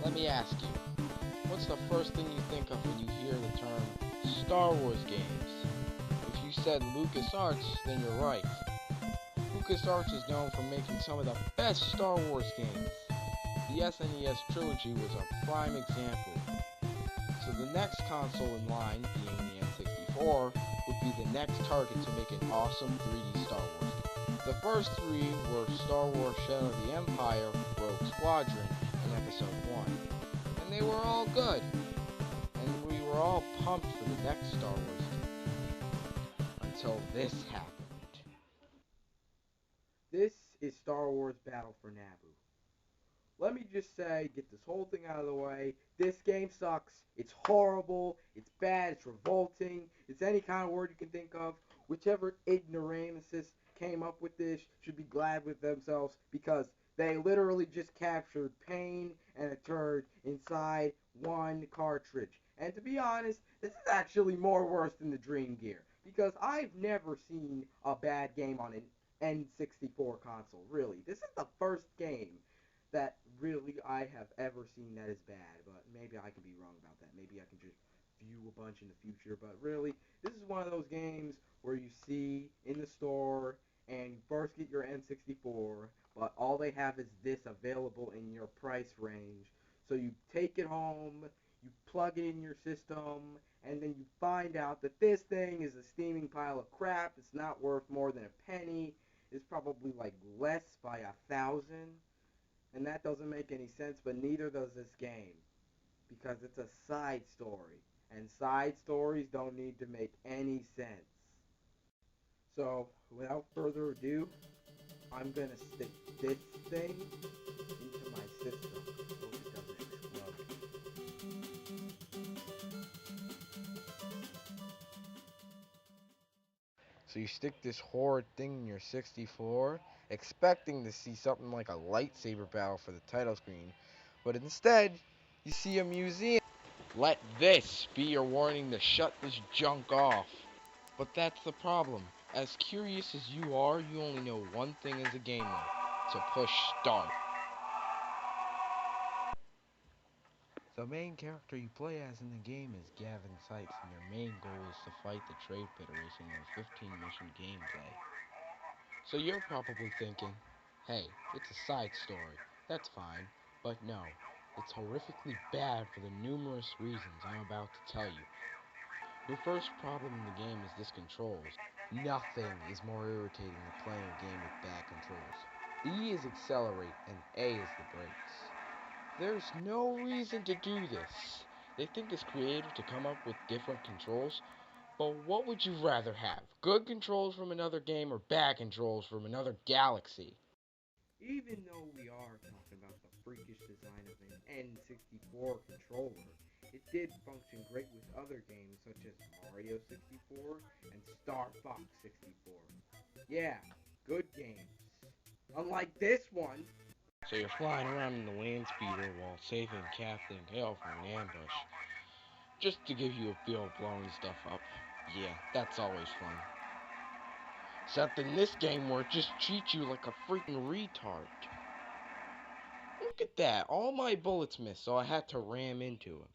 let me ask you, what's the first thing you think of when you hear the term Star Wars games? If you said LucasArts, then you're right. LucasArts is known for making some of the best Star Wars games. The SNES trilogy was a prime example. So the next console in line, being the N64, would be the next target to make an awesome 3D Star Wars game. The first three were Star Wars Shadow of the Empire, Rogue Squadron, and Episode 1. And they were all good. And we were all pumped for the next Star Wars game. Until this happened. This is Star Wars Battle for Naboo. Let me just say, get this whole thing out of the way, this game sucks, it's horrible, it's bad, it's revolting, it's any kind of word you can think of. Whichever ignoramuses came up with this should be glad with themselves, because they literally just captured pain and a turd inside one cartridge. And to be honest, this is actually more worse than the Dream Gear, because I've never seen a bad game on an N64 console, really. This is the first game that really I have ever seen that is bad, but maybe I could be wrong about that. Maybe I can just view a bunch in the future, but really, this is one of those games where you see in the store and you first get your N64, but all they have is this available in your price range. So you take it home, you plug it in your system, and then you find out that this thing is a steaming pile of crap. It's not worth more than a penny. It's probably like less by 1,000. And that doesn't make any sense, but neither does this game. Because it's a side story. And side stories don't need to make any sense. So, without further ado, I'm gonna stick this thing into my system. Hope it doesn't explode. So you stick this horrid thing in your 64, expecting to see something like a lightsaber battle for the title screen, but instead, you see a museum. Let this be your warning to shut this junk off. But that's the problem. As curious as you are, you only know one thing as a gamer. To push start. The main character you play as in the game is Gavin Sykes, and your main goal is to fight the Trade Federation in a 15-mission gameplay. So you're probably thinking, hey, it's a side story, that's fine, but no, it's horrifically bad for the numerous reasons I'm about to tell you. Your first problem in the game is this controls. Nothing is more irritating than playing a game with bad controls. E is accelerate and A is the brakes. There's no reason to do this. They think it's creative to come up with different controls, but what would you rather have? Good controls from another game or bad controls from another galaxy? Even though we are talking about the freakish design of an N64 controller, it did function great with other games such as Mario 64 and Star Fox 64. Yeah, good games. Unlike this one. So you're flying around in the land speeder while saving Captain Hale from an ambush. Just to give you a feel of blowing stuff up. Yeah, that's always fun. Except in this game where it just treats you like a freaking retard. Look at that, all my bullets missed, so I had to ram into him.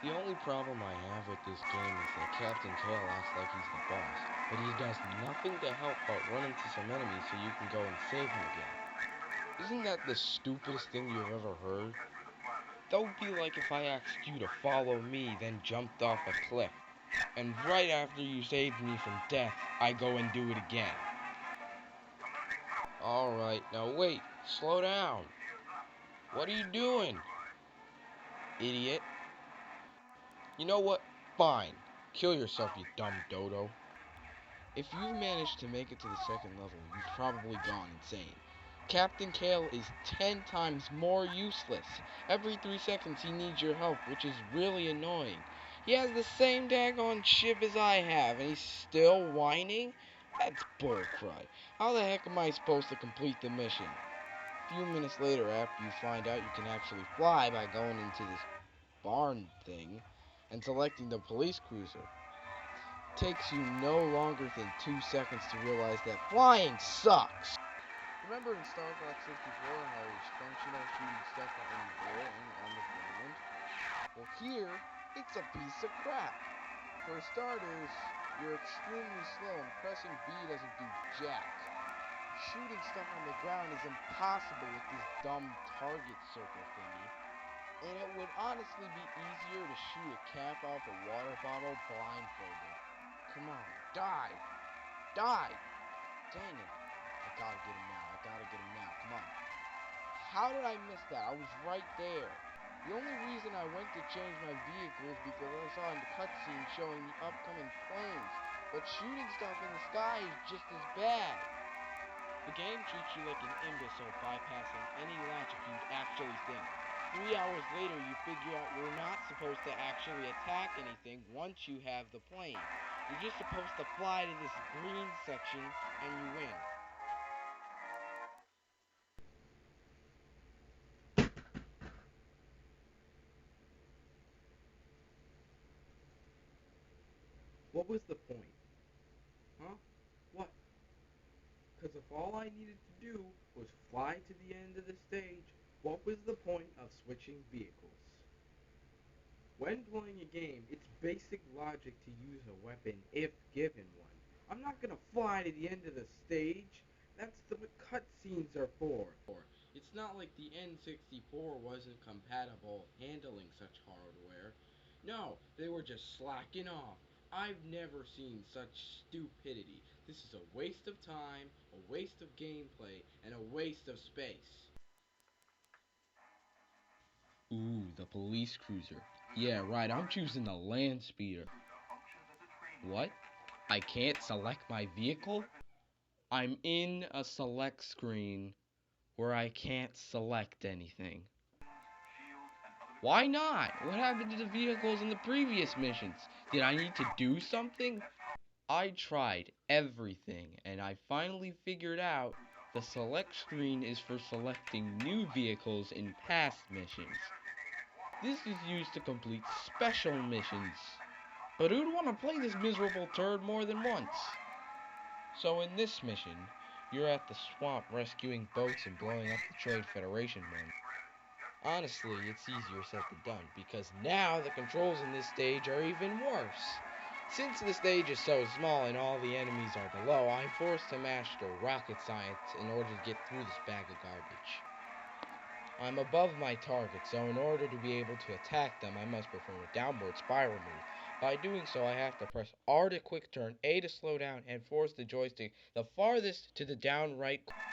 The only problem I have with this game is that Captain Kale acts like he's the boss, but he does nothing to help but run into some enemies so you can go and save him again. Isn't that the stupidest thing you've ever heard? That would be like if I asked you to follow me, then jumped off a cliff, and right after you saved me from death, I go and do it again. Alright, now wait, slow down. What are you doing? Idiot. You know what? Fine. Kill yourself, you dumb dodo. If you managed to make it to the second level, you've probably gone insane. Captain Kale is 10 times more useless. Every 3 seconds he needs your help, which is really annoying. He has the same daggone ship as I have, and he's still whining? That's bullcrud. How the heck am I supposed to complete the mission? A few minutes later, after you find out you can actually fly by going into this barn thing and selecting the police cruiser, takes you no longer than 2 seconds to realize that flying sucks. remember in StarWars 64 how it was functional shooting stuff anywhere and on the ground? Well, here, it's a piece of crap. For starters, you're extremely slow and pressing B doesn't do jack. Shooting stuff on the ground is impossible with this dumb target circle thingy. And it would honestly be easier to shoot a cap off a water bottle blindfolded. Come on, die! Die! Dang it. I gotta get him now. I gotta get him now. Come on. How did I miss that? I was right there. The only reason I went to change my vehicle is because I saw a cutscene showing the upcoming planes. But shooting stuff in the sky is just as bad. The game treats you like an imbecile, bypassing any logic you'd actually think. 3 hours later, you figure out you're not supposed to actually attack anything once you have the plane. You're just supposed to fly to this green section and you win. What was the point? Huh? What? Because if all I needed to do was fly to the end of the stage, what was the point of switching vehicles? When playing a game, it's basic logic to use a weapon if given one. I'm not gonna fly to the end of the stage. That's what cutscenes are for. It's not like the N64 wasn't compatible handling such hardware. No, they were just slacking off. I've never seen such stupidity. This is a waste of time, a waste of gameplay, and a waste of space. Ooh, the police cruiser. Yeah, right, I'm choosing the land speeder. What? I can't select my vehicle? I'm in a select screen where I can't select anything. Why not? What happened to the vehicles in the previous missions? Did I need to do something? I tried everything, and I finally figured out the select screen is for selecting new vehicles in past missions. This is used to complete special missions. But who'd want to play this miserable turd more than once? So in this mission, you're at the swamp rescuing boats and blowing up the Trade Federation one. Honestly, it's easier said than done, because now the controls in this stage are even worse. Since the stage is so small and all the enemies are below, I'm forced to master rocket science in order to get through this bag of garbage. I'm above my target, so in order to be able to attack them, I must perform a downward spiral move. By doing so, I have to press R to quick turn, A to slow down, and force the joystick the farthest to the down right corner.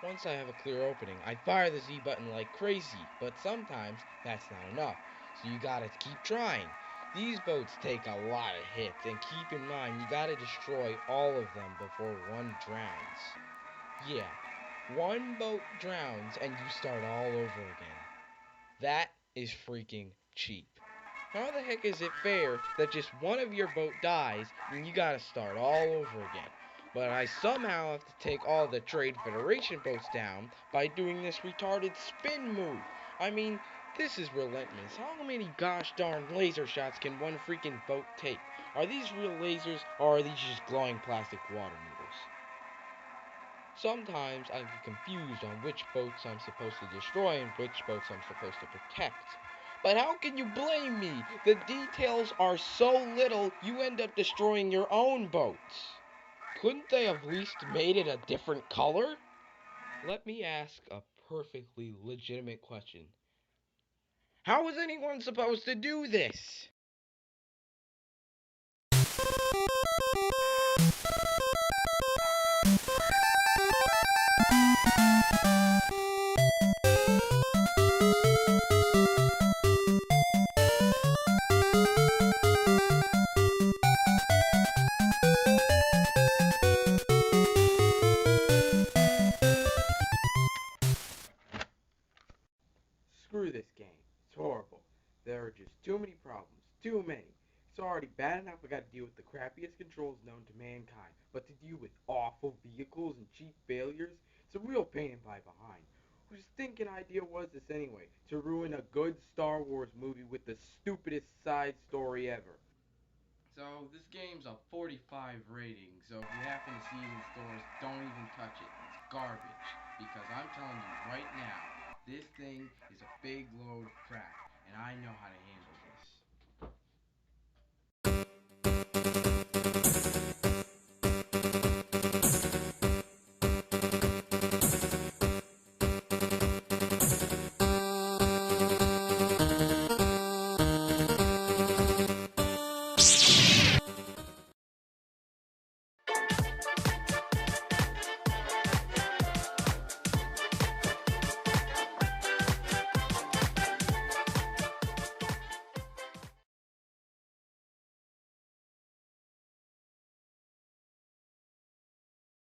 Once I have a clear opening, I fire the Z button like crazy, but sometimes that's not enough, so you gotta keep trying. These boats take a lot of hits, and keep in mind, you gotta destroy all of them before one drowns. Yeah, one boat drowns and you start all over again. That is freaking cheap. How the heck is it fair that just one of your boat dies and you gotta start all over again? But I somehow have to take all the Trade Federation boats down by doing this retarded spin move. I mean, this is relentless. How many gosh darn laser shots can one freaking boat take? Are these real lasers or are these just glowing plastic water noodles? Sometimes I get confused on which boats I'm supposed to destroy and which boats I'm supposed to protect. But how can you blame me? The details are so little, you end up destroying your own boats. Couldn't they have at least made it a different color? Let me ask a perfectly legitimate question. How is anyone supposed to do this? Screw this game. It's horrible. There are just too many problems. Too many. It's already bad enough I gotta deal with the crappiest controls known to mankind. But to deal with awful vehicles and cheap failures, it's a real pain in my behind. Whose thinking idea was this anyway? To ruin a good Star Wars movie with the stupidest side story ever. So this game's a 45 rating, so if you happen to see it in stores, don't even touch it. It's garbage. because I'm telling you right now, this thing is a big load of crap, and I know how to handle